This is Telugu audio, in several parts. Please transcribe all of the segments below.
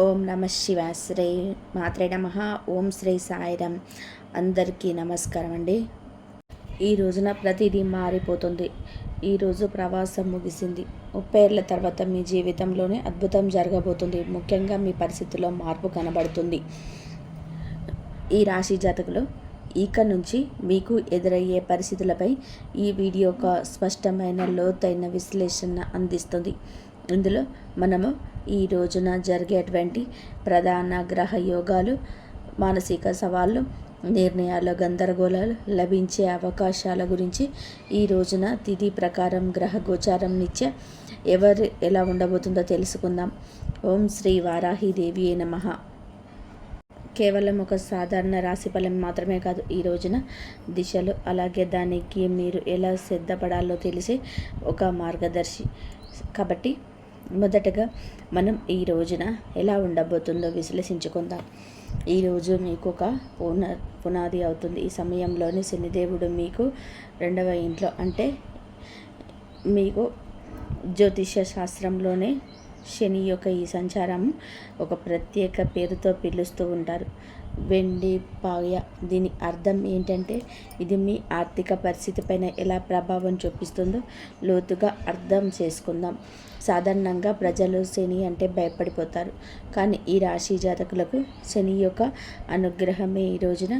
ఓం నమ శివ శ్రీ మాత్రే నమ. ఓం శ్రీ సాయిరామ్. అందరికీ నమస్కారం అండి. ఈ రోజున ప్రతిదీ మారిపోతుంది. ఈరోజు ప్రవాసం ముగిసింది. 30 ఏళ్ల తర్వాత మీ జీవితంలోనే అద్భుతం జరగబోతుంది. ముఖ్యంగా మీ పరిస్థితుల్లో మార్పు కనబడుతుంది. ఈ రాశి జాతకులు ఇక నుంచి మీకు ఎదురయ్యే పరిస్థితులపై ఈ వీడియో ఒక స్పష్టమైన లోతైన విశ్లేషణ అందిస్తుంది. ఇందులో మనము ఈ రోజున జరిగేటువంటి ప్రధాన గ్రహ యోగాలు, మానసిక సవాళ్ళు, నిర్ణయాల గందరగోళాలు, లభించే అవకాశాల గురించి, ఈ రోజున తిథి ప్రకారం గ్రహ గోచారం నిత్య ఎవరు ఎలా ఉండబోతుందో తెలుసుకుందాం. ఓం శ్రీ వారాహిదేవి నమః. కేవలం ఒక సాధారణ రాశి ఫలం మాత్రమే కాదు, ఈ రోజున దిశలు, అలాగే దానికి మీరు ఎలా సిద్ధపడాలో తెలిసే ఒక మార్గదర్శి. కాబట్టి మొదటగా మనం ఈ రోజున ఎలా ఉండబోతుందో విశ్లేషించుకుందాం. ఈరోజు మీకు ఒక పునాది అవుతుంది. ఈ సమయంలోనే శనిదేవుడు మీకు 2వ ఇంట్లో, అంటే మీకు జ్యోతిష్య శాస్త్రంలోనే శని యొక్క ఈ సంచారం ఒక ప్రత్యేక పేరుతో పిలుస్తూ ఉంటారు, వెండి పాయ. దీని అర్థం ఏంటంటే ఇది మీ ఆర్థిక పరిస్థితి పైన ఎలా ప్రభావం చూపిస్తుందో లోతుగా అర్థం చేసుకుందాం. సాధారణంగా ప్రజలు శని అంటే భయపడిపోతారు, కానీ ఈ రాశి జాతకులకు శని యొక్క అనుగ్రహమే ఈ రోజున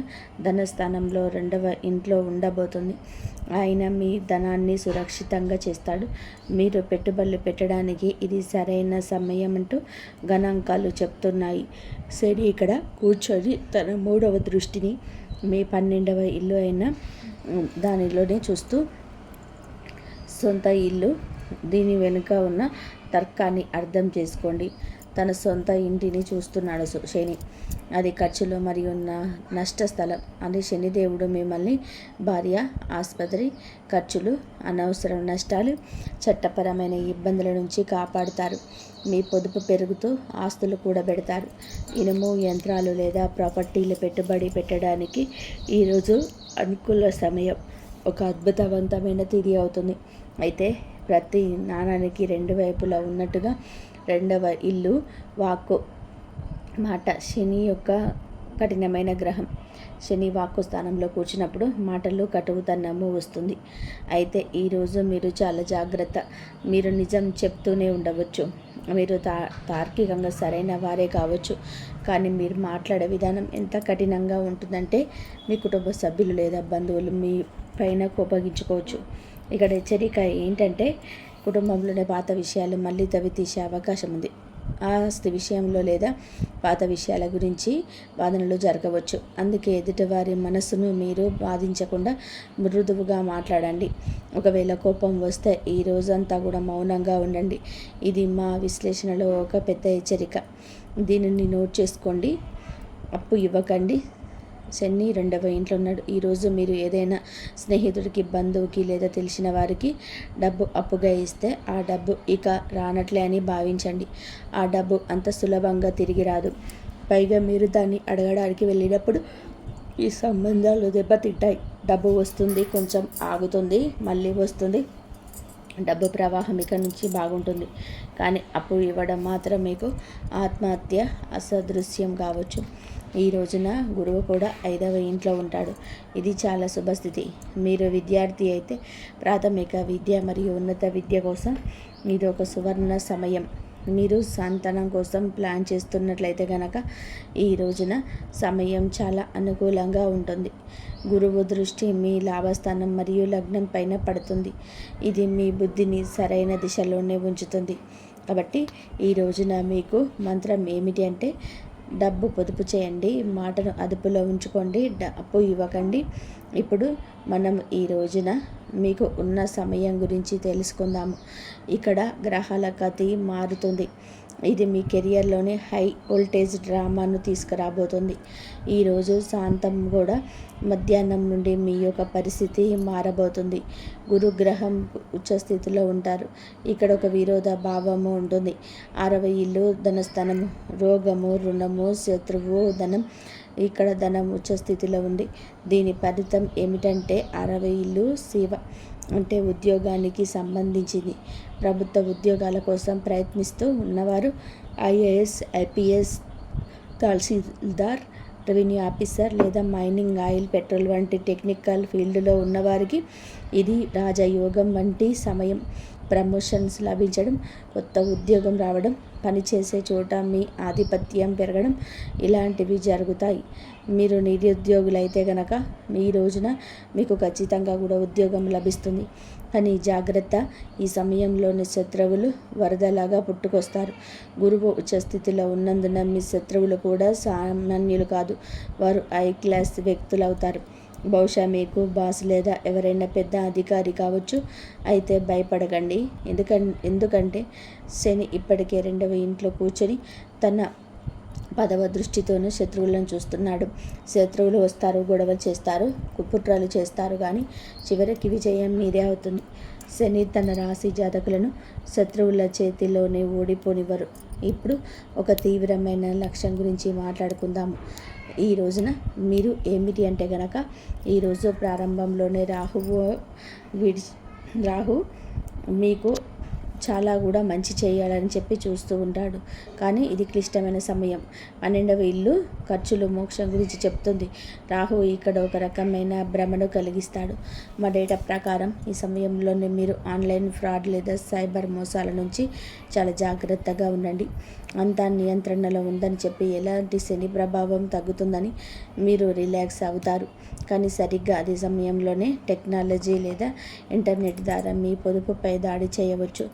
ధనస్థానంలో 2వ ఇంట్లో ఉండబోతుంది. ఆయన మీ ధనాన్ని సురక్షితంగా చేస్తాడు. మీరు పెట్టుబడులు పెట్టడానికి ఇది సరైన సమయం అంటూ గణాంకాలు చెప్తున్నాయి. శని ఇక్కడ కూర్చొని తన 3వ దృష్టిని మీ 12వ ఇల్లు అయిన దానిలోనే చూస్తూ, సొంత ఇల్లు, దీని వెనుక ఉన్న తర్కాన్ని అర్థం చేసుకోండి. తన సొంత ఇంటిని చూస్తున్నాడు శని. అది ఖర్చులు మరియు నష్ట స్థలం. అని శనిదేవుడు మిమ్మల్ని భార్య, ఆసుపత్రి ఖర్చులు, అనవసర నష్టాలు, చట్టపరమైన ఇబ్బందుల నుంచి కాపాడుతారు. మీ పొదుపు పెరుగుతూ ఆస్తులు కూడబెడతారు. ఇనుము, యంత్రాలు లేదా ప్రాపర్టీలు పెట్టుబడి పెట్టడానికి ఈరోజు అనుకూల సమయం. ఒక అద్భుతవంతమైన తిథి అవుతుంది. అయితే ప్రతి నాణానికి 2 వైపులా ఉన్నట్టుగా 2వ ఇల్లు, వాక్కు, మాట. శని యొక్క కఠినమైన గ్రహం. శని వాక్కు స్థానంలో కూర్చున్నప్పుడు మాటలు కటువుతనము వస్తుంది. అయితే ఈరోజు మీరు చాలా జాగ్రత్త. మీరు నిజం చెప్తూనే ఉండవచ్చు. మీరు తార్కికంగా సరైన వారే కావచ్చు, కానీ మీరు మాట్లాడే విధానం ఎంత కఠినంగా ఉంటుందంటే మీ కుటుంబ సభ్యులు లేదా బంధువులు మీ పైన కోపగించుకోవచ్చు. ఇక్కడ హెచ్చరిక ఏంటంటే కుటుంబంలోనే పాత విషయాలు మళ్ళీ తవ్వి తీసే అవకాశం ఉంది. ఆస్తి విషయంలో లేదా పాత విషయాల గురించి వాదనలు జరగవచ్చు. అందుకే ఎదుటివారి మనస్సును మీరు బాధించకుండా మృదువుగా మాట్లాడండి. ఒకవేళ కోపం వస్తే ఈ రోజంతా కూడా మౌనంగా ఉండండి. ఇది మా విశ్లేషణలో ఒక పెద్ద హెచ్చరిక. దీనిని నోట్ చేసుకోండి. అప్పు ఇవ్వకండి. శని 2వ ఇంట్లో ఉన్నాడు. ఈరోజు మీరు ఏదైనా స్నేహితుడికి, బంధువుకి లేదా తెలిసిన వారికి డబ్బు అప్పుగా ఇస్తే ఆ డబ్బు ఇక రానట్లే అని భావించండి. ఆ డబ్బు అంత సులభంగా తిరిగి రాదు. పైగా మీరు దాన్ని అడగడానికి వెళ్ళినప్పుడు ఈ సంబంధాలు దెబ్బతింటాయి. డబ్బు వస్తుంది, కొంచెం ఆగుతుంది, మళ్ళీ వస్తుంది. డబ్బు ప్రవాహం ఇక నుంచి బాగుంటుంది, కానీ అప్పు ఇవ్వడం మాత్రం మీకు ఆత్మహత్య అసదృశ్యం కావచ్చు. ఈ రోజున గురువు కూడా 5వ ఇంట్లో ఉంటాడు. ఇది చాలా శుభస్థితి. మీరు విద్యార్థి అయితే ప్రాథమిక విద్య మరియు ఉన్నత విద్య కోసం ఇది ఒక సువర్ణ సమయం. మీరు సంతానం కోసం ప్లాన్ చేస్తున్నట్లయితే కనుక ఈ రోజున సమయం చాలా అనుకూలంగా ఉంటుంది. గురువు దృష్టి మీ లాభస్థానం మరియు లగ్నం పైన పడుతుంది. ఇది మీ బుద్ధిని సరైన దిశలోనే ఉంచుతుంది. కాబట్టి ఈ రోజున మీకు మంత్రం ఏమిటి అంటే డబ్బు పొదుపు చేయండి, మాటను అదుపులో ఉంచుకోండి, అప్పు ఇవ్వకండి. ఇప్పుడు మనం ఈ రోజున మీకు ఉన్న సమయం గురించి తెలుసుకుందాము. ఇక్కడ గ్రహాల గతి మారుతుంది. ఇది మీ కెరియర్లోనే హై వోల్టేజ్ డ్రామాను తీసుకురాబోతుంది. ఈరోజు శాంతం కూడా మధ్యాహ్నం నుండి మీ యొక్క పరిస్థితి మారబోతుంది. గురుగ్రహం ఉచ్చస్థితిలో ఉంటారు. ఇక్కడ ఒక విరోధ భావము ఉంటుంది. 6వ ఇల్లు ధనస్థానము, రోగము, రుణము, శత్రువు, ధనం. ఇక్కడ ధనం ఉచ్చస్థితిలో ఉంది. దీని ఫలితం ఏమిటంటే 6వ ఇల్లు శివ, అంటే ఉద్యోగానికి సంబంధించింది. ప్రభుత్వ ఉద్యోగాల కోసం ప్రయత్నిస్తూ ఉన్నవారు ఐఏఎస్, ఐపీఎస్, తహసీల్దార్, రెవెన్యూ ఆఫీసర్ లేదా మైనింగ్, ఆయిల్, పెట్రోల్ వంటి టెక్నికల్ ఫీల్డ్లో ఉన్నవారికి ఇది రాజయోగం వంటి సమయం. ప్రమోషన్స్ లభించడం, కొత్త ఉద్యోగం రావడం, పనిచేసే చోట మీ ఆధిపత్యం పెరగడం ఇలాంటివి జరుగుతాయి. మీరు నిరుద్యోగులైతే గనక ఈ రోజున మీకు ఖచ్చితంగా కూడా ఉద్యోగం లభిస్తుంది. కానీ జాగ్రత్త, ఈ సమయంలోని శత్రువులు వరదలాగా పుట్టుకొస్తారు. గురువు ఉచ్చస్థితిలో ఉన్నందున మీ శత్రువులు కూడా సామాన్యులు కాదు, వారు హై క్లాస్ వ్యక్తులు అవుతారు. బహుశా మీకు బాస్ లేదా ఎవరైనా పెద్ద అధికారి కావచ్చు. అయితే భయపడకండి, ఎందుకంటే శని ఇప్పటికే 2వ ఇంట్లో కూర్చొని తన 10వ దృష్టితోనూ శత్రువులను చూస్తున్నాడు. శత్రువులు వస్తారు, గొడవలు చేస్తారు, కుట్రలు చేస్తారు, కానీ చివరికి విజయం మీదే అవుతుంది. శని తన రాశి జాతకులను శత్రువుల చేతిలోనే ఓడిపోనివ్వరు. ఇప్పుడు ఒక తీవ్రమైన లక్ష్యం గురించి మాట్లాడుకుందాము. ఈ రోజున మీరు ఏమిటి అంటే గనక ఈరోజు ప్రారంభంలోనే రాహు మీకు చాలా కూడా మంచి చేయాలని చెప్పి చూస్తూ ఉంటాడు. కానీ ఇది క్లిష్టమైన సమయం. 12వ ఇల్లు ఖర్చులు, మోక్షం గురించి చెప్తుంది. రాహు ఇక్కడ ఒక రకమైన భ్రమను కలిగిస్తాడు. మా డేటా ప్రకారం ఈ సమయంలోనే మీరు ఆన్లైన్ ఫ్రాడ్ లేదా సైబర్ మోసాల నుంచి చాలా జాగ్రత్తగా ఉండండి. అంతా నియంత్రణలో ఉందని చెప్పి ఎలాంటి శని ప్రభావం తగ్గుతుందని మీరు రిలాక్స్ అవుతారు. కానీ సరిగ్గా అదే సమయంలోనే టెక్నాలజీ లేదా ఇంటర్నెట్ ద్వారా మీ పొదుపుపై దాడి చేయవచ్చు.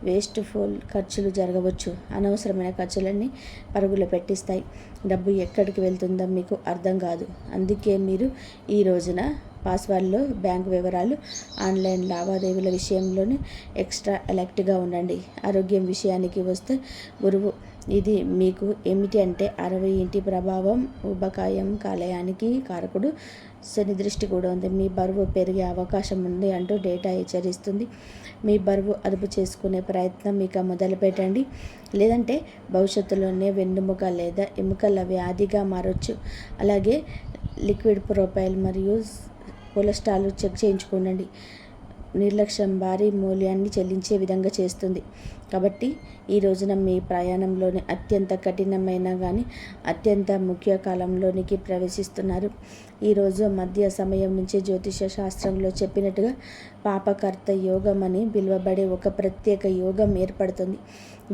వేస్ట్ఫుల్ ఖర్చులు జరగవచ్చు. అనవసరమైన ఖర్చులన్నీ పరుగులు పెట్టిస్తాయి. డబ్బు ఎక్కడికి వెళ్తుందో మీకు అర్థం కాదు. అందుకే మీరు ఈ రోజున పాస్వర్డ్లు, బ్యాంకు వివరాలు, ఆన్లైన్ లావాదేవీల విషయంలోనే ఎక్స్ట్రా అలర్ట్గా ఉండండి. ఆరోగ్యం విషయానికి వస్తే గురువు ఇది మీకు ఏమిటి అంటే 60 ఇంటి ప్రభావం, ఉబకాయం, కాలేయానికి కారకుడు. శని దృష్టి కూడా ఉంది. మీ బరువు పెరిగే అవకాశం ఉంది అంటూ డేటా హెచ్చరిస్తుంది. మీ బరువు అదుపు చేసుకునే ప్రయత్నం ఇక మొదలు పెట్టండి. లేదంటే భవిష్యత్తులోనే వెన్నుముక లేదా ఎముకల వ్యాధిగా మారొచ్చు. అలాగే లిక్విడ్ ప్రొఫైల్ మరియు కొలెస్ట్రాల్ చెక్ చేయించుకోండి. నిర్లక్ష్యం భారీ మూల్యాన్ని చెల్లించే విధంగా చేస్తుంది. కాబట్టి ఈ రోజున మీ ప్రయాణంలోని అత్యంత కఠినమైన కానీ అత్యంత ముఖ్య కాలంలోనికి ప్రవేశిస్తున్నారు. ఈరోజు మధ్య సమయం నుంచి జ్యోతిష శాస్త్రంలో చెప్పినట్టుగా పాపకర్త యోగం అని పిలువబడే ఒక ప్రత్యేక యోగం ఏర్పడుతుంది.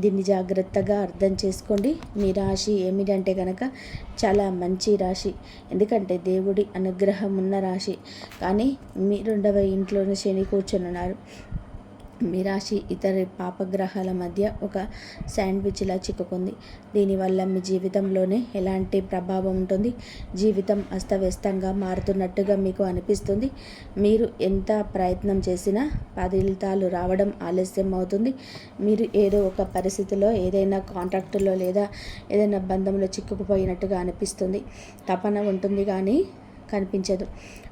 దీన్ని జాగ్రత్తగా అర్థం చేసుకోండి. మీ రాశి ఏమిటంటే కనుక చాలా మంచి రాశి, ఎందుకంటే దేవుడి అనుగ్రహం ఉన్న రాశి. కానీ మీ 2వ ఇంట్లోనే శని కూర్చొనున్నారు. మీ రాశి ఇతర పాపగ్రహాల మధ్య ఒక శాండ్విచ్లా చిక్కుకుంది. దీనివల్ల మీ జీవితంలోనే ఎలాంటి ప్రభావం ఉంటుంది? జీవితం అస్తవ్యస్తంగా మారుతున్నట్టుగా మీకు అనిపిస్తుంది. మీరు ఎంత ప్రయత్నం చేసినా ఫలితాలు రావడం ఆలస్యం అవుతుంది. మీరు ఏదో ఒక పరిస్థితిలో, ఏదైనా కాంట్రాక్టులో లేదా ఏదైనా బంధంలో చిక్కుకుపోయినట్టుగా అనిపిస్తుంది. తపన ఉంటుంది కానీ కనిపించదు.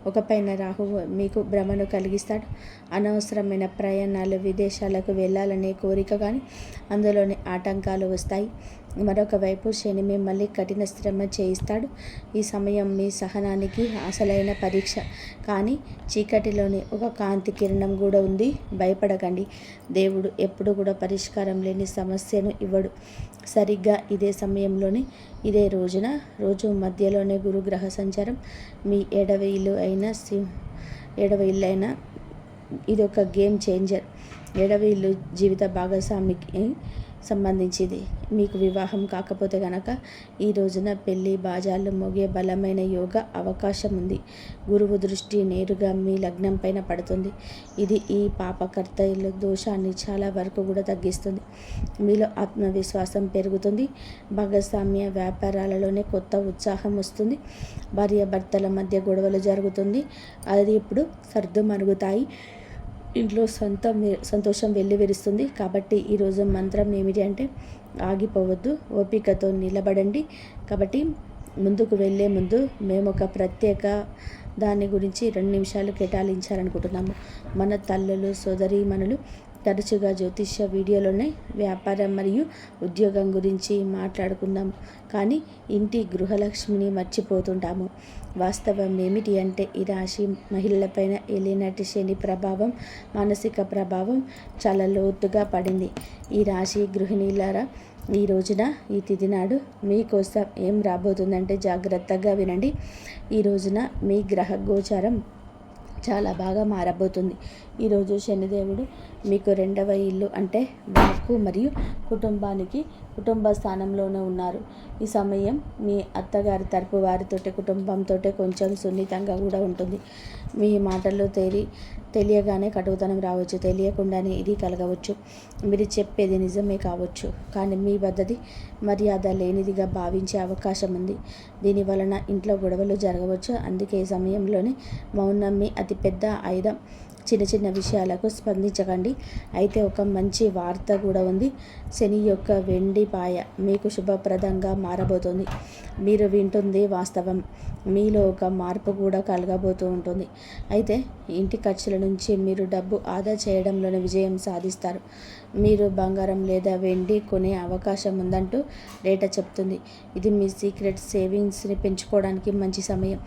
ఒక పైన రాహువు మీకు భ్రమను కలిగిస్తాడు. అనవసరమైన ప్రయాణాలు, విదేశాలకు వెళ్ళాలనే కోరిక కానీ అందులోని ఆటంకాలు వస్తాయి. మరొక వైపు శని మిమ్మల్ని కఠిన శ్రమ చేయిస్తాడు. ఈ సమయం మీ సహనానికి అసలైన పరీక్ష. కానీ చీకటిలోని ఒక కాంతి కిరణం కూడా ఉంది. భయపడకండి. దేవుడు ఎప్పుడు కూడా పరిష్కారం లేని సమస్యను ఇవ్వడు. సరిగ్గా ఇదే సమయంలోనే ఇదే రోజు మధ్యలోనే గురుగ్రహ సంచారం మీ 7వ ఇల్లు అయిన ఇది ఒక గేమ్ చేంజర్. 7వ ఇల్లు జీవిత భాగస్వామికి సంబంధించింది. మీకు వివాహం కాకపోతే కనుక ఈ రోజున పెళ్లి బాజాలు మోగే బలమైన యోగ అవకాశం ఉంది. గురువు దృష్టి నేరుగా మీ లగ్నం పైన పడుతుంది. ఇది ఈ పాపకర్తల దోషాన్ని చాలా వరకు కూడా తగ్గిస్తుంది. మీలో ఆత్మవిశ్వాసం పెరుగుతుంది. భాగస్వామ్య వ్యాపారాలలోనే కొత్త ఉత్సాహం వస్తుంది. భార్యాభర్తల మధ్య గొడవలు జరుగుతుంది, అది ఇప్పుడు సర్దుమణుగుతాయి. ఇంట్లో సంతోషం వెల్లివిరుస్తుంది. కాబట్టి ఈరోజు మంత్రం ఏమిటి అంటే ఆగిపోవద్దు, ఓపికతో నిలబడండి. కాబట్టి ముందుకు వెళ్ళే ముందు మేము ఒక ప్రత్యేక దాని గురించి 2 నిమిషాలు కేటాయించాలనుకుంటున్నాము. మన తల్లులు, సోదరీమణులు తరచుగా జ్యోతిష్య వీడియోలోనే వ్యాపారం మరియు ఉద్యోగం గురించి మాట్లాడుకుందాం, కానీ ఇంటి గృహలక్ష్మిని మర్చిపోతుంటాము. వాస్తవం ఏమిటి అంటే ఈ రాశి మహిళలపైన ఏలినాటి శని ప్రభావం, మానసిక ప్రభావం చాలా లోతుగా పడింది. ఈ రాశి గృహిణీలారా, ఈ రోజున ఈ తిథి నాడు మీకోసం ఏం రాబోతుందంటే జాగ్రత్తగా వినండి. ఈ రోజున మీ గ్రహ గోచారం చాలా బాగా మారబోతుంది. ఈరోజు శనిదేవుడు మీకు 2వ ఇల్లు అంటే వాక్కు మరియు కుటుంబ స్థానంలోనే ఉన్నారు. ఈ సమయం మీ అత్తగారి తరపు వారితోటి కుటుంబంతో కొంచెం సున్నితంగా కూడా ఉంటుంది. మీ మాటల్లో తెలియగానే కటుతనం రావచ్చు, తెలియకుండానే ఇది కలగవచ్చు. మీరు చెప్పేది నిజమే కావచ్చు, కానీ మీ పద్ధతి మర్యాద లేనిదిగా భావించే అవకాశం ఉంది. దీని వలన ఇంట్లో గొడవలు జరగవచ్చు. అందుకే ఈ సమయంలోనే మౌనం మీ అతిపెద్ద ఆయుధం. చిన్న చిన్న విషయాలకు స్పందించకండి. అయితే ఒక మంచి వార్త కూడా ఉంది. శని యొక్క వెండి పాయ మీకు శుభప్రదంగా మారబోతుంది. మీరు వింటుంది వాస్తవం. మీలో ఒక మార్పు కూడా కలగబోతూ ఉంటుంది. అయితే ఇంటి ఖర్చుల నుంచి మీరు డబ్బు ఆదా చేయడంలోనే విజయం సాధిస్తారు. మీరు బంగారం లేదా వెండి కొనే అవకాశం ఉందంటూ డేటా చెప్తుంది. ఇది మీ సీక్రెట్ సేవింగ్స్ని పెంచుకోవడానికి మంచి సమయం.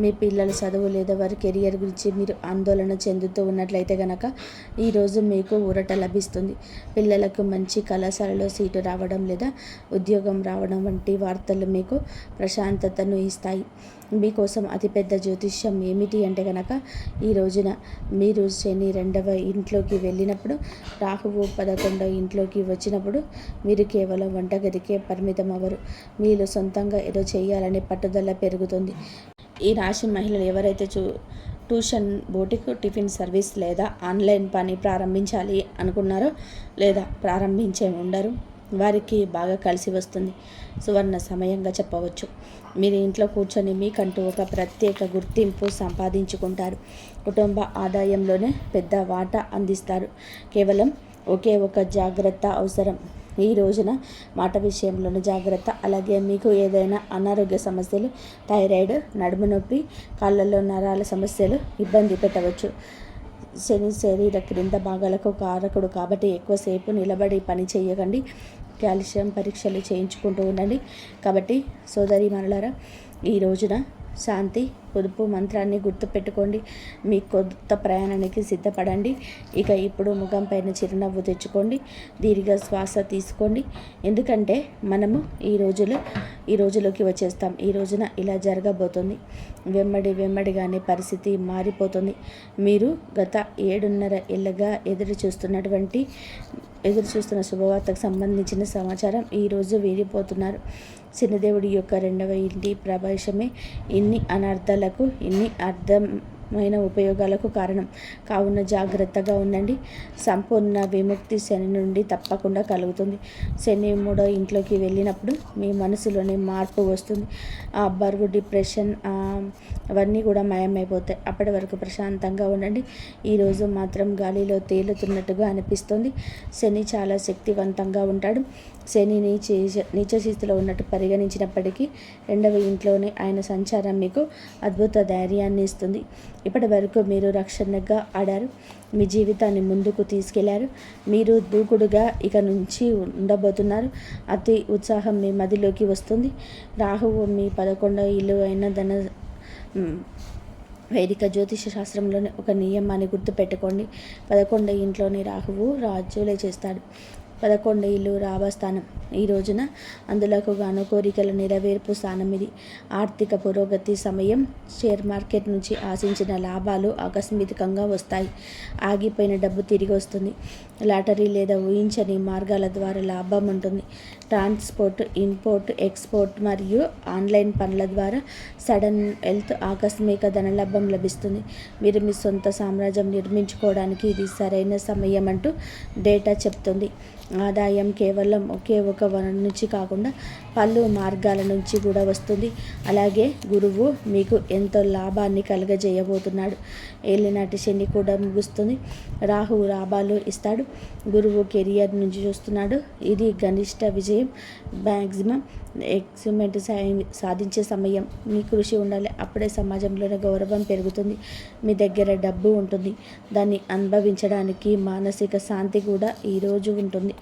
మీ పిల్లల చదువు లేదా వారి కెరియర్ గురించి మీరు ఆందోళన చెందుతూ ఉన్నట్లయితే కనుక ఈరోజు మీకు ఊరట లభిస్తుంది. పిల్లలకు మంచి కళాశాలలో సీటు రావడం లేదా ఉద్యోగం రావడం వంటి వార్తలు మీకు ప్రశాంతతను ఇస్తాయి. మీకోసం అతిపెద్ద జ్యోతిష్యం ఏమిటి అంటే కనుక ఈ రోజున మీరు శని 2వ ఇంట్లోకి వెళ్ళినప్పుడు, రాహువు 11వ ఇంట్లోకి వచ్చినప్పుడు మీరు కేవలం వంటగదికే పరిమితం అవ్వరు. మీరు సొంతంగా ఏదో చేయాలనే పట్టుదల పెరుగుతుంది. ఈ రాశి మహిళలు ఎవరైతే ట్యూషన్, బోటిక్, టిఫిన్ సర్వీస్ లేదా ఆన్లైన్ పని ప్రారంభించాలి అనుకున్నారో లేదా ప్రారంభించే ఉండరు, వారికి బాగా కలిసి వస్తుంది. సువర్ణ సమయంగా చెప్పవచ్చు. మీరు ఇంట్లో కూర్చొని మీకంటూ ఒక ప్రత్యేక గుర్తింపు సంపాదించుకుంటారు. కుటుంబ ఆదాయంలోనే పెద్ద వాటా అందిస్తారు. కేవలం ఒకే ఒక జాగ్రత్త అవసరం. ఈ రోజున మాట విషయంలోనూ జాగ్రత్త. అలాగే మీకు ఏదైనా అనారోగ్య సమస్యలు, థైరాయిడ్, నడుము నొప్పి, కాళ్ళల్లో నరాల సమస్యలు ఇబ్బంది పెట్టవచ్చు. శని శరీర క్రింద భాగాలకు కారకుడు కాబట్టి ఎక్కువసేపు నిలబడి పని చేయకండి. కాల్షియం పరీక్షలు చేయించుకుంటూ ఉండండి. కాబట్టి సోదరీమణులారా, ఈ రోజున శాంతి, పొదుపు మంత్రాన్ని గుర్తుపెట్టుకోండి. మీ కొత్త ప్రయాణానికి సిద్ధపడండి. ఇక ఇప్పుడు ముఖం పైన చిరునవ్వు తెచ్చుకోండి. దీర్ఘ శ్వాస తీసుకోండి. ఎందుకంటే మనము ఈ రోజులోకి వచ్చేస్తాం. ఈ రోజున ఇలా జరగబోతుంది. వెమ్మడిగానే పరిస్థితి మారిపోతుంది. మీరు గత 7.5 ఏళ్ళగా ఎదురు చూస్తున్న శుభవార్తకు సంబంధించిన సమాచారం ఈరోజు వీడిపోతున్నారు. శనిదేవుడి యొక్క 2వ ఇంటి ప్రవేశమే ఇన్ని అనర్థాలకు, ఇన్ని అర్థమైన ఉపయోగాలకు కారణం. కావున జాగ్రత్తగా ఉండండి. సంపూర్ణ విముక్తి శని నుండి తప్పకుండా కలుగుతుంది. శని 3వ ఇంట్లోకి వెళ్ళినప్పుడు మీ మనసులోనే మార్పు వస్తుంది. ఆ బరువు, డిప్రెషన్ అవన్నీ కూడా మాయమైపోతాయి. అప్పటి వరకు ప్రశాంతంగా ఉండండి. ఈరోజు మాత్రం గాలిలో తేలుతున్నట్టుగా అనిపిస్తుంది. శని చాలా శక్తివంతంగా ఉంటాడు. శని నీచ స్థితిలో ఉన్నట్టు పరిగణించినప్పటికీ 2వ ఇంట్లోనే ఆయన సంచారం మీకు అద్భుత ధైర్యాన్ని ఇస్తుంది. ఇప్పటి వరకు మీరు రక్షణగా ఆడారు. మీ జీవితాన్ని ముందుకు తీసుకెళ్లారు. మీరు దూకుడుగా ఇక నుంచి ఉండబోతున్నారు. అతి ఉత్సాహం మీ మదిలోకి వస్తుంది. రాహువు మీ 11వ ఇల్లు అయిన వైదిక జ్యోతిష శాస్త్రంలోని ఒక నియమాన్ని గుర్తుపెట్టుకోండి. 11వ ఇంట్లోని రాహువు రాజ్యులే చేస్తాడు. 11వ ఇల్లు రాభస్థానం. ఈ రోజున అందులకు గాను కోరికల నెరవేర్పు స్థానం ఇది. ఆర్థిక పురోగతి సమయం. షేర్ మార్కెట్ నుంచి ఆశించిన లాభాలు ఆకస్మికంగా వస్తాయి. ఆగిపోయిన డబ్బు తిరిగి వస్తుంది. లాటరీ లేదా ఊహించని మార్గాల ద్వారా లాభం ఉంటుంది. ట్రాన్స్పోర్ట్, ఇంపోర్ట్, ఎక్స్పోర్ట్ మరియు ఆన్లైన్ పనుల ద్వారా సడన్ వెల్త్, ఆకస్మిక ధనలాభం లభిస్తుంది. మీరు మీ సొంత సామ్రాజ్యం నిర్మించుకోవడానికి ఇది సరైన సమయం అంటూ డేటా చెప్తుంది. ఆదాయం కేవలం ఒకే ఒక వనరు నుంచి కాకుండా పలు మార్గాల నుంచి కూడా వస్తుంది. అలాగే గురువు మీకు ఎంతో లాభాన్ని కలుగజేయబోతున్నాడు. ఏలినాటి శని కూడా ముగుస్తుంది. రాహువు లాభాలు ఇస్తాడు. గురువు కెరియర్ నుంచి చూస్తున్నాడు. ఇది గరిష్ట విజయం, మ్యాక్సిమం ఎక్స్మెంట్ సాధించే సమయం. మీ కృషి ఉండాలి. అప్పుడే సమాజంలోనే గౌరవం పెరుగుతుంది. మీ దగ్గర డబ్బు ఉంటుంది. దాన్ని అనుభవించడానికి మానసిక శాంతి కూడా ఈరోజు ఉంటుంది.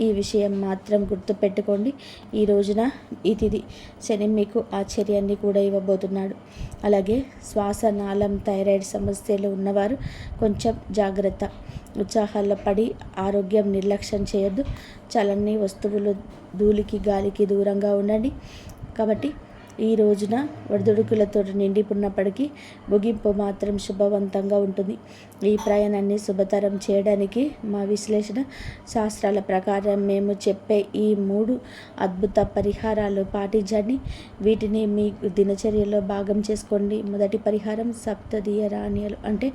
ఈ విషయం మాత్రం గుర్తుపెట్టుకోండి. ఈ రోజున ఈ తిథి శని మీకు ఆశ్చర్యాన్ని కూడా ఇవ్వబోతున్నాడు. అలాగే శ్వాసనాళం, థైరాయిడ్ సమస్యలు ఉన్నవారు కొంచెం జాగ్రత్త. ఉత్సాహాల్లో పడి ఆరోగ్యం నిర్లక్ష్యం చేయొద్దు. చలని వస్తువులు, ధూళికి గాలికి దూరంగా ఉండండి. కాబట్టి ఈ రోజున ఒడిదుడుకులతో నిండిపోయినప్పటికీ ముగింపు మాత్రం శుభవంతంగా ఉంటుంది. ఈ ప్రయాణాన్ని శుభతరం చేయడానికి మా విశ్లేషణ శాస్త్రాల ప్రకారం మేము చెప్పే ఈ 3 అద్భుత పరిహారాలు పాటించండి. వీటిని మీ దినచర్యలో భాగం చేసుకోండి. మొదటి పరిహారం సప్తదీయ ధాన్యాలు అంటే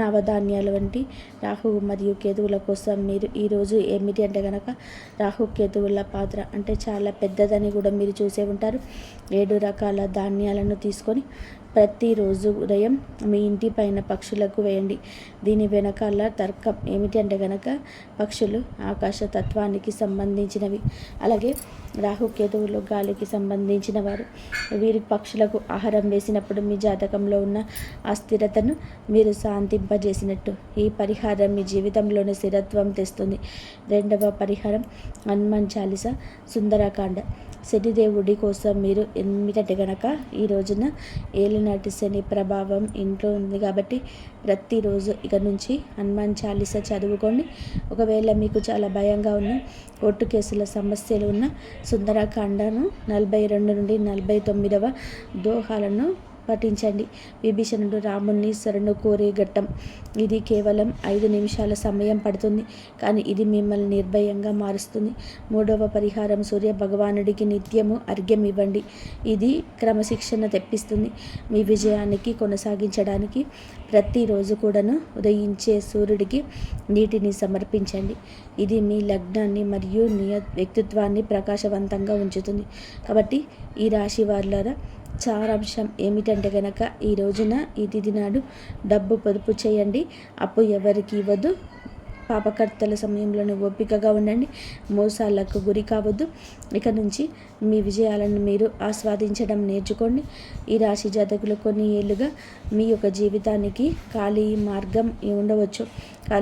నవధాన్యాలు వంటి రాహువు మరియు కేతువుల కోసం మీరు ఈరోజు ఏమిటి అంటే కనుక రాహు కేతువుల పాత్ర అంటే చాలా పెద్దదని కూడా మీరు చూసే ఉంటారు. 7 రకాల ధాన్యాలను తీసుకొని ప్రతిరోజు ఉదయం మీ ఇంటి పైన పక్షులకు వేయండి. దీని వెనకాల తర్కం ఏమిటి అంటే కనుక పక్షులు ఆకాశ తత్వానికి సంబంధించినవి, అలాగే రాహుకేతువులు గాలికి సంబంధించిన వారు. వీరి పక్షులకు ఆహారం వేసినప్పుడు మీ జాతకంలో ఉన్న అస్థిరతను మీరు శాంతింపజేసినట్టు. ఈ పరిహారం మీ జీవితంలోని స్థిరత్వం తెస్తుంది. రెండవ పరిహారం హనుమాన్ చాలీస సుందరకాండ. శనిదేవుడి కోసం మీరు ఏమిటంటే కనుక ఈ రోజున ఏలినాటి శని ప్రభావం ఇంట్లో ఉంది కాబట్టి ప్రతిరోజు ఇక నుంచి హనుమాన్ చాలీస చదువుకోండి. ఒకవేళ మీకు చాలా భయంగా ఉన్న కోర్టు కేసుల సమస్యలు ఉన్న సుందరకాండను 42 నుండి 49వ దోహాలను పఠించండి. విభీషణుడు రాముణ్ణి శరణు కోరే ఘట్టం ఇది. కేవలం 5 నిమిషాల సమయం పడుతుంది, కానీ ఇది మిమ్మల్ని నిర్భయంగా మారుస్తుంది. మూడవ పరిహారం సూర్య భగవానుడికి నిత్యము అర్ఘ్యం ఇవ్వండి. ఇది క్రమశిక్షణ తెప్పిస్తుంది. మీ విజయానికి కొనసాగించడానికి ప్రతిరోజు కూడాను ఉదయించే సూర్యుడికి నీటిని సమర్పించండి. ఇది మీ లగ్నాన్ని మరియు వ్యక్తిత్వాన్ని ప్రకాశవంతంగా ఉంచుతుంది. కాబట్టి ఈ రాశి వాళ్ళ సారాంశం ఏమిటంటే కనుక ఈ రోజున ఈ తిథి నాడు డబ్బు పొదుపు చేయండి. అప్పు ఎవరికి ఇవ్వద్దు. పాపకర్తల సమయంలోనే ఓపికగా ఉండండి. మోసాలకు గురి కావద్దు. ఇక నుంచి మీ విజయాలను మీరు ఆస్వాదించడం నేర్చుకోండి. ఈ రాశి జాతకులు కొన్ని ఏళ్ళుగా మీ యొక్క జీవితానికి ఖాళీ మార్గం ఉండవచ్చు,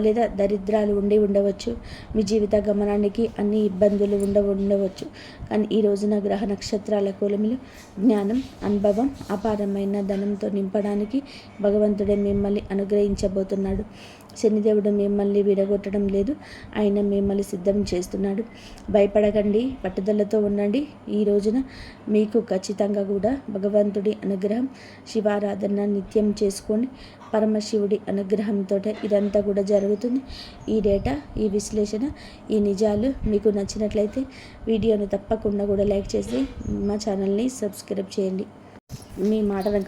లేదా దరిద్రాలు ఉండవచ్చు. మీ జీవిత గమనానికి అన్ని ఇబ్బందులు ఉండవచ్చు. కానీ ఈ రోజున గ్రహ నక్షత్రాల కూలమిలు జ్ఞానం, అనుభవం, అపారమైన ధనంతో నింపడానికి భగవంతుడే మిమ్మల్ని అనుగ్రహించబోతున్నాడు. శనిదేవుడు మిమ్మల్ని విడగొట్టడం లేదు, ఆయన మిమ్మల్ని సిద్ధం చేస్తున్నాడు. భయపడకండి, పట్టుదలతో ఉండండి. ఈ రోజున మీకు ఖచ్చితంగా కూడా భగవంతుడి అనుగ్రహం, శివారాధన నిత్యం చేసుకోండి. పరమశివుడి అనుగ్రహంతో ఇదంతా కూడా జరుగుతుంది. ఈ డేటా, ఈ విశ్లేషణ, ఈ నిజాలు మీకు నచ్చినట్లయితే వీడియోను తప్పకుండా కూడా లైక్ చేసి మా ఛానల్ని సబ్స్క్రైబ్ చేయండి. మీ మాటలను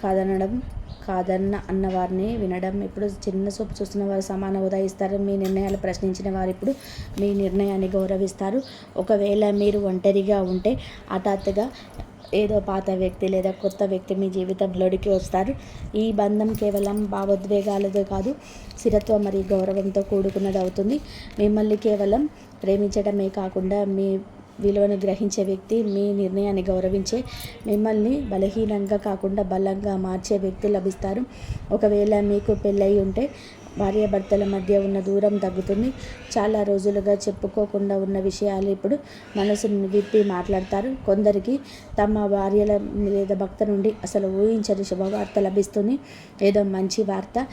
కాదన్న అన్నవారిని వినడం. ఇప్పుడు చిన్న చూపు చూస్తున్న వారు సమాన ఉదయిస్తారు. మీ నిర్ణయాలు ప్రశ్నించిన వారు ఇప్పుడు మీ నిర్ణయాన్ని గౌరవిస్తారు. ఒకవేళ మీరు ఒంటరిగా ఉంటే హఠాత్తుగా ఏదో పాత వ్యక్తి లేదా కొత్త వ్యక్తి మీ జీవితంలోకి వస్తారు. ఈ బంధం కేవలం భావోద్వేగాలతో కాదు, స్థిరత్వం మరియు గౌరవంతో కూడుకున్నది అవుతుంది. మిమ్మల్ని కేవలం ప్రేమించడమే కాకుండా మీ విలువను గ్రహించే వ్యక్తి, మీ నిర్ణయాన్ని గౌరవించే, మిమ్మల్ని బలహీనంగా కాకుండా బలంగా మార్చే వ్యక్తి లభిస్తారు. ఒకవేళ మీకు పెళ్ళయి ఉంటే భార్యాభర్తల మధ్య ఉన్న దూరం తగ్గుతుంది. చాలా రోజులుగా చెప్పుకోకుండా ఉన్న విషయాలు ఇప్పుడు మనసును విప్పి మాట్లాడతారు. కొందరికి తమ భార్యల లేదా భర్త నుండి అసలు ఊహించని శుభవార్త లభిస్తుంది. ఏదో మంచి వార్త,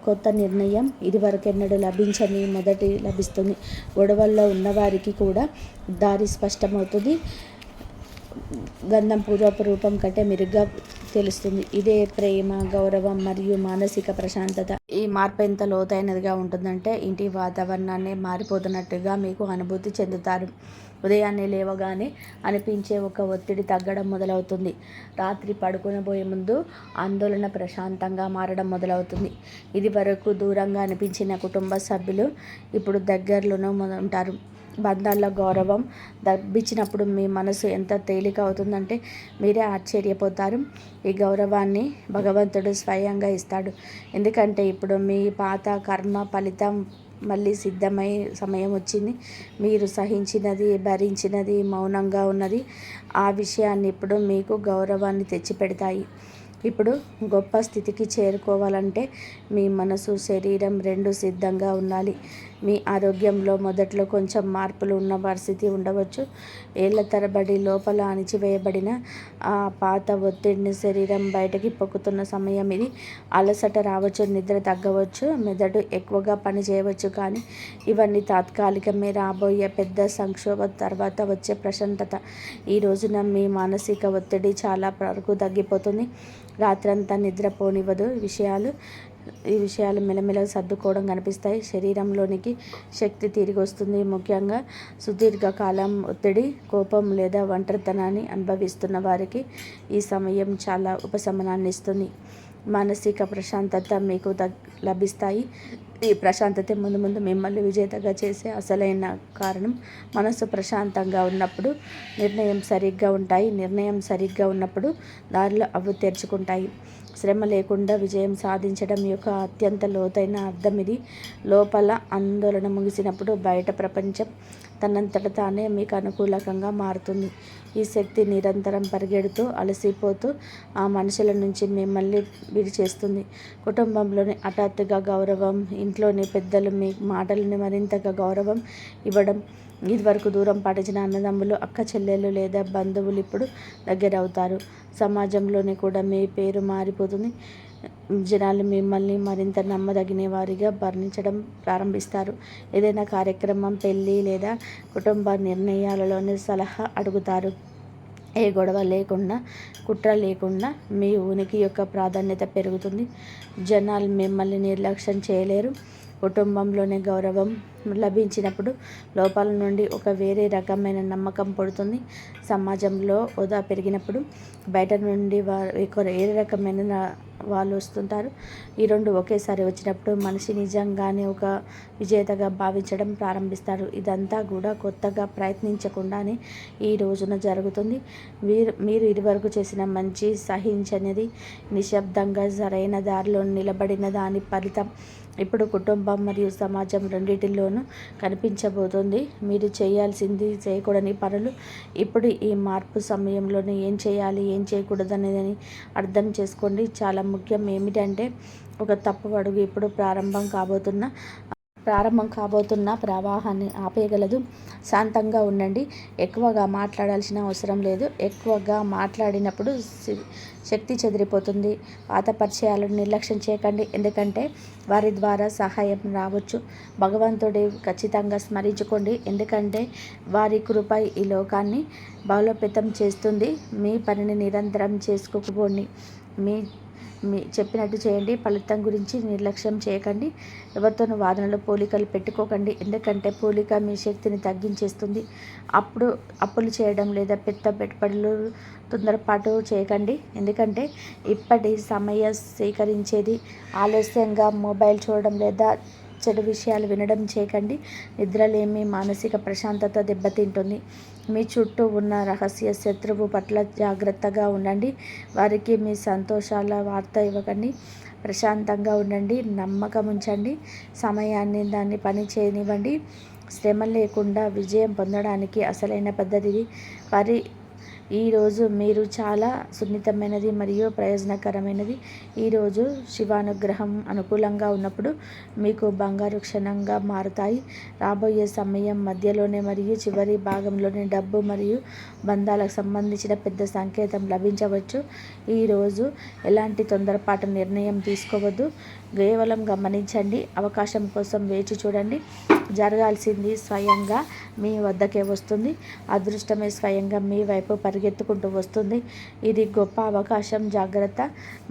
కొత్త నిర్ణయం, ఇదివరకెన్నడూ లభించని మొదటి లభిస్తుంది. గొడవల్లో ఉన్నవారికి కూడా దారి స్పష్టమవుతుంది. గంధం పూర్వపు రూపం కంటే మెరుగ్గా తెలుస్తుంది. ఇదే ప్రేమ, గౌరవం మరియు మానసిక ప్రశాంతత. ఈ మార్పు ఎంత లోతైనదిగా ఉంటుందంటే ఇంటి వాతావరణాన్ని మారిపోతున్నట్టుగా మీకు అనుభూతి చెందుతారు. ఉదయాన్నే లేవగానే అనిపించే ఒక ఒత్తిడి తగ్గడం మొదలవుతుంది. రాత్రి పడుకునబోయే ముందు ఆందోళన ప్రశాంతంగా మారడం మొదలవుతుంది. ఇది వరకు దూరంగా అనిపించిన కుటుంబ సభ్యులు ఇప్పుడు దగ్గరలోనూ ఉంటారు. బంధాల్లో గౌరవం దబ్బించినప్పుడు మీ మనసు ఎంత తేలిక అవుతుందంటే మీరే ఆశ్చర్యపోతారు. ఈ గౌరవాన్ని భగవంతుడు స్వయంగా ఇస్తాడు. ఎందుకంటే ఇప్పుడు మీ పాత కర్మ ఫలితం మళ్ళీ సిద్ధమై సమయం వచ్చింది. మీరు సహించినది, భరించినది, మౌనంగా ఉన్నది, ఆ విషయాన్ని ఇప్పుడు మీకు గౌరవాన్ని తెచ్చిపెడతాయి. ఇప్పుడు గొప్ప స్థితికి చేరుకోవాలంటే మీ మనసు, శరీరం 2 సిద్ధంగా ఉండాలి. మీ ఆరోగ్యంలో మొదట్లో కొంచెం మార్పులు ఉన్న పరిస్థితి ఉండవచ్చు. ఏళ్ల తరబడి లోపల అణిచివేయబడిన ఆ పాత ఒత్తిడిని శరీరం బయటకి పొక్కుతున్న సమయం ఇది. అలసట రావచ్చు, నిద్ర తగ్గవచ్చు, మెదడు ఎక్కువగా పని చేయవచ్చు. కానీ ఇవన్నీ తాత్కాలికమే. రాబోయే పెద్ద సంక్షోభం తర్వాత వచ్చే ప్రశాంతత. ఈ రోజున మీ మానసిక ఒత్తిడి చాలా వరకు తగ్గిపోతుంది. రాత్రంతా నిద్రపోనివ్వదు. ఈ విషయాలు మెల్లమెల్లగా సర్దుకోవడం కనిపిస్తాయి. శరీరంలోనికి శక్తి తిరిగి వస్తుంది. ముఖ్యంగా సుదీర్ఘకాలం ఒత్తిడి, కోపం లేదా ఒంటరితనాన్ని అనుభవిస్తున్న వారికి ఈ సమయం చాలా ఉపశమనాన్ని ఇస్తుంది. మానసిక ప్రశాంతత మీకు లభిస్తాయి. ఈ ప్రశాంతత ముందు ముందు మిమ్మల్ని విజేతగా చేసే అసలైన కారణం. మనసు ప్రశాంతంగా ఉన్నప్పుడు నిర్ణయం సరిగ్గా ఉన్నప్పుడు దారిలో అవి తెరుచుకుంటాయి. శ్రమ లేకుండా విజయం సాధించడం యొక్క అత్యంత లోతైన అర్థం ఇది. లోపల ఆందోళన ముగిసినప్పుడు బయట ప్రపంచం తనంతట తానే మీకు అనుకూలంగా మారుతుంది. ఈ శక్తి నిరంతరం పరిగెడుతూ అలసిపోతూ ఆ మనుషుల నుంచి మిమ్మల్ని విడిచేస్తుంది. కుటుంబంలోని హఠాత్తుగా గౌరవం, ఇంట్లోని పెద్దలు మీ మాటలని మరింతగా గౌరవం ఇవ్వడం, ఇదివరకు దూరం పాటించిన అన్నదమ్ములు, అక్క చెల్లెలు లేదా బంధువులు ఇప్పుడు దగ్గర అవుతారు. సమాజంలోని కూడా మీ పేరు మారిపోతుంది. జనాలు మిమ్మల్ని మరింత నమ్మదగిన వారిగా వర్ణించడం ప్రారంభిస్తారు. ఏదైనా కార్యక్రమం, పెళ్ళి లేదా కుటుంబ నిర్ణయాలలోని సలహా అడుగుతారు. ఏ గొడవ లేకుండా, కుట్ర లేకుండా మీ ఉనికి యొక్క ప్రాధాన్యత పెరుగుతుంది. జనాలు మిమ్మల్ని నిర్లక్ష్యం చేయలేరు. కుటుంబంలోనే గౌరవం లభించినప్పుడు లోపల నుండి ఒక వేరే రకమైన నమ్మకం పుడుతుంది. సమాజంలో హోదా పెరిగినప్పుడు బయట నుండి వేరే రకమైన వాళ్ళు వస్తుంటారు. ఈ రెండు ఒకేసారి వచ్చినప్పుడు మనిషి నిజంగానే ఒక విజేతగా భావించడం ప్రారంభిస్తారు. ఇదంతా కూడా కొత్తగా ప్రయత్నించకుండానే ఈ రోజున జరుగుతుంది. మీరు ఇదివరకు చేసిన మంచి, సహించనిది, నిశ్శబ్దంగా సరైన దారిలో నిలబడిన దాని ఫలితం ఇప్పుడు కుటుంబం మరియు సమాజం రెండింటిలోనూ కనిపించబోతోంది. మీరు చేయాల్సింది, చేయకూడని పనులు ఇప్పుడు ఈ మార్పు సమయంలోనే ఏం చేయాలి, ఏం చేయకూడదనేది అర్థం చేసుకోండి. చాలా ముఖ్యం ఏమిటంటే ఒక తప్పు అడుగు ఇప్పుడు ప్రారంభం కాబోతున్న ప్రవాహాన్ని ఆపేయగలదు. శాంతంగా ఉండండి. ఎక్కువగా మాట్లాడాల్సిన అవసరం లేదు. ఎక్కువగా మాట్లాడినప్పుడు శక్తి చెదిరిపోతుంది. పాత పరిచయాలను నిర్లక్ష్యం చేయకండి, ఎందుకంటే వారి ద్వారా సహాయం రావచ్చు. భగవంతుడి ఖచ్చితంగా స్మరించుకోండి, ఎందుకంటే వారి కృప ఈ లోకాన్ని బలోపేతం చేస్తుంది. మీ పనిని నిరంతరం చేసుకోకపోండి. మీ చెప్పినట్టు చేయండి. ఫలితం గురించి నిర్లక్ష్యం చేయకండి. ఎవరితోనూ వాదనలో పోలికలు పెట్టుకోకండి, ఎందుకంటే పోలిక మీ శక్తిని తగ్గించేస్తుంది. అప్పులు చేయడం లేదా పెద్ద పెట్టుబడులు తొందరపాటు చేయకండి, ఎందుకంటే ఇప్పటి సమయం సేకరించేది. ఆలస్యంగా మొబైల్ చూడడం లేదా చెడు విషయాలు వినడం చేయకండి. నిద్రలేమి మానసిక ప్రశాంతత దెబ్బతింటుంది. మీ చుట్టూ ఉన్న రహస్య శత్రువు పట్ల జాగ్రత్తగా ఉండండి. వారికి మీ సంతోషాల వార్త ఇవ్వకండి. ప్రశాంతంగా ఉండండి, నమ్మకం ఉంచండి, సమయాన్ని దాన్ని పని చేయనివ్వండి. శ్రమ లేకుండా విజయం పొందడానికి అసలైన పద్ధతి ఈరోజు మీరు చాలా సున్నితమైనది మరియు ప్రయోజనకరమైనది. ఈరోజు శివానుగ్రహం అనుకూలంగా ఉన్నప్పుడు మీకు బంగారు క్షణంగా మారుతాయి. రాబోయే సమయం మధ్యలోనే మరియు చివరి భాగంలోనే డబ్బు మరియు బంధాలకు సంబంధించిన పెద్ద సంకేతం లభించవచ్చు. ఈరోజు ఎలాంటి తొందరపాటు నిర్ణయం తీసుకోవద్దు. కేవలం గమనించండి, అవకాశం కోసం వేచి చూడండి. జరగాల్సింది స్వయంగా మీ వద్దకే వస్తుంది. అదృష్టమే స్వయంగా మీ వైపు పరిగెత్తుకుంటూ వస్తుంది. ఇది గొప్ప అవకాశం. జాగ్రత్త.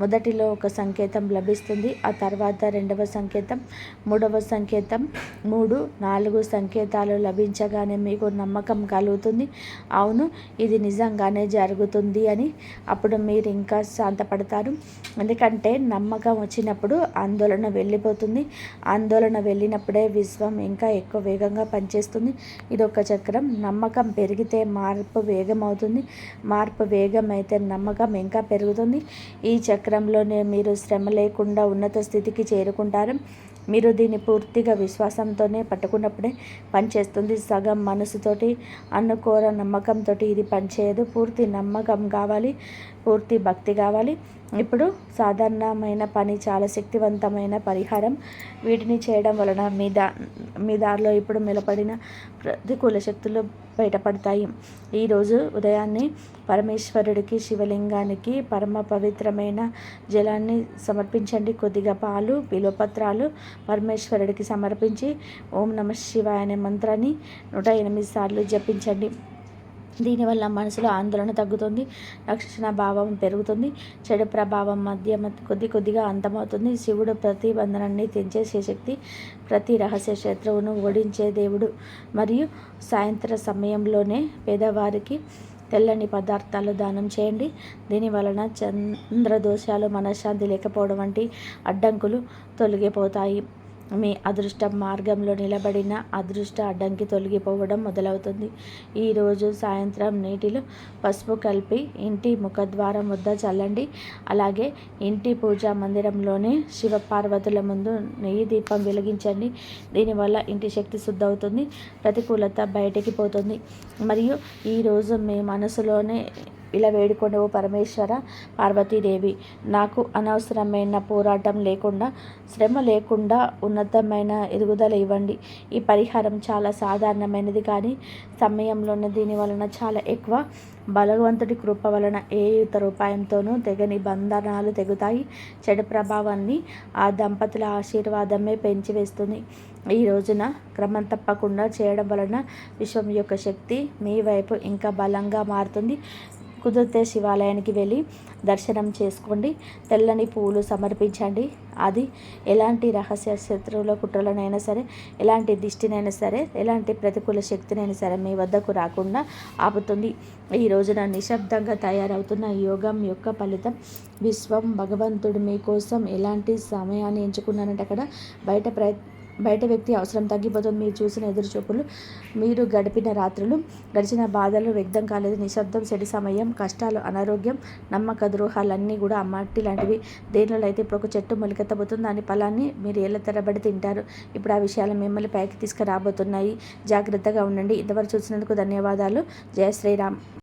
మొదటిలో ఒక సంకేతం లభిస్తుంది, ఆ తర్వాత రెండవ సంకేతం, మూడవ సంకేతం. 3, 4 సంకేతాలు లభించగానే మీకు నమ్మకం కలుగుతుంది. అవును, ఇది నిజంగానే జరుగుతుంది అని. అప్పుడు మీరు ఇంకా శాంతపడతారు, ఎందుకంటే నమ్మకం వచ్చినప్పుడు ఆందోళన వెళ్ళిపోతుంది. ఆందోళన వెళ్ళినప్పుడే విశ్వం ఇంకా ఎక్కువ వేగంగా పనిచేస్తుంది. ఇదొక చక్రం. నమ్మకం పెరిగితే మార్పు వేగం అవుతుంది. మార్పు వేగం అయితే నమ్మకం ఇంకా పెరుగుతుంది. ఈ చక్రంలోనే మీరు శ్రమ లేకుండా ఉన్నత స్థితికి చేరుకుంటారు. మీరు దీన్ని పూర్తిగా విశ్వాసంతోనే పట్టుకున్నప్పుడే పనిచేస్తుంది. సగం మనసుతోటి అనుకోర నమ్మకంతో ఇది పనిచేయదు. పూర్తి నమ్మకం కావాలి. పూర్తి భక్తి కావాలి. ఇప్పుడు సాధారణమైన పని చాలా శక్తివంతమైన పరిహారం. వీటిని చేయడం వలన మీ దారిలో ఇప్పుడు నిలబడిన ప్రతికూల శక్తులు బయటపడతాయి. ఈరోజు ఉదయాన్నే పరమేశ్వరుడికి, శివలింగానికి పరమ పవిత్రమైన జలాన్ని సమర్పించండి. కొద్దిగా పాలు, బిల్వపత్రాలు పరమేశ్వరుడికి సమర్పించి ఓం నమః శివాయ అనే మంత్రాన్ని 108 సార్లు జపించండి. దీనివల్ల మనసులో ఆందోళన తగ్గుతుంది, రక్షణ భావం పెరుగుతుంది, చెడు ప్రభావం కొద్దిగా అంతమవుతుంది. శివుడు ప్రతి బంధనాన్ని తెంచేసే శక్తి, ప్రతి రహస్య శత్రువును ఓడించే దేవుడు. మరియు సాయంత్ర సమయంలోనే పేదవారికి తెల్లని పదార్థాలు దానం చేయండి. దీని వలన చంద్రదోషాలు, మనశ్శాంతి లేకపోవడం వంటి అడ్డంకులు తొలగిపోతాయి. మీ అదృష్ట మార్గంలో నిలబడిన అదృష్ట అడ్డంకి తొలగిపోవడం మొదలవుతుంది. ఈరోజు సాయంత్రం నీటిలో పసుపు కలిపి ఇంటి ముఖద్వారం వద్ద చల్లండి. అలాగే ఇంటి పూజా మందిరంలోనే శివపార్వతుల ముందు నెయ్యి దీపం వెలిగించండి. దీనివల్ల ఇంటి శక్తి శుద్ధవుతుంది, ప్రతికూలత బయటికి పోతుంది. మరియు ఈరోజు మీ మనసులోనే ఇలా వేడుకోండి, ఓ పరమేశ్వర, పార్వతీదేవి, నాకు అనవసరమైన పోరాటం లేకుండా, శ్రమ లేకుండా ఉన్నతమైన ఎదుగుదల ఇవ్వండి. ఈ పరిహారం చాలా సాధారణమైనది, కానీ సమయంలోనే దీని వలన చాలా ఎక్కువ బలవంతుడి కృప వలన ఏ ఇతర ఉపాయంతోనూ తెగని బంధనాలు తెగుతాయి. చెడు ప్రభావాన్ని ఆ దంపతుల ఆశీర్వాదమే పెంచివేస్తుంది. ఈ రోజున క్రమం తప్పకుండా చేయడం వలన విశ్వం యొక్క శక్తి మీ వైపు ఇంకా బలంగా మారుతుంది. కుదిరితే శివాలయానికి వెళ్ళి దర్శనం చేసుకోండి. తెల్లని పువ్వులు సమర్పించండి. అది ఎలాంటి రహస్య శత్రువుల కుట్రలనైనా సరే, ఎలాంటి దిష్టినైనా సరే, ఎలాంటి ప్రతికూల శక్తినైనా సరే మీ వద్దకు రాకుండా ఆపుతుంది. ఈ రోజున నిశ్శబ్దంగా తయారవుతున్న యోగం యొక్క ఫలితం. విశ్వం భగవంతుడు మీకోసం ఎలాంటి సమయాన్ని ఎంచుకున్నారంటే అక్కడ బయట వ్యక్తి అవసరం తగ్గిపోతుంది. మీరు చూసిన ఎదురుచూపులు, మీరు గడిపిన రాత్రులు, గడిచిన బాధలు వ్యక్తం కాలేదు. నిశ్శబ్దం, చెడు సమయం, కష్టాలు, అనారోగ్యం, నమ్మక ద్రోహాలన్నీ కూడా మట్టి లాంటివి. దేనిలో అయితే ఇప్పుడు ఒక చెట్టు మొలకెత్తబోతుంది, దాని ఫలాన్ని మీరు ఏళ్ళ తరబడి తింటారు. ఇప్పుడు ఆ విషయాలు మిమ్మల్ని పైకి తీసుకురాబోతున్నాయి. జాగ్రత్తగా ఉండండి. ఇంతవరకు చూసినందుకు ధన్యవాదాలు. జయ శ్రీరామ్.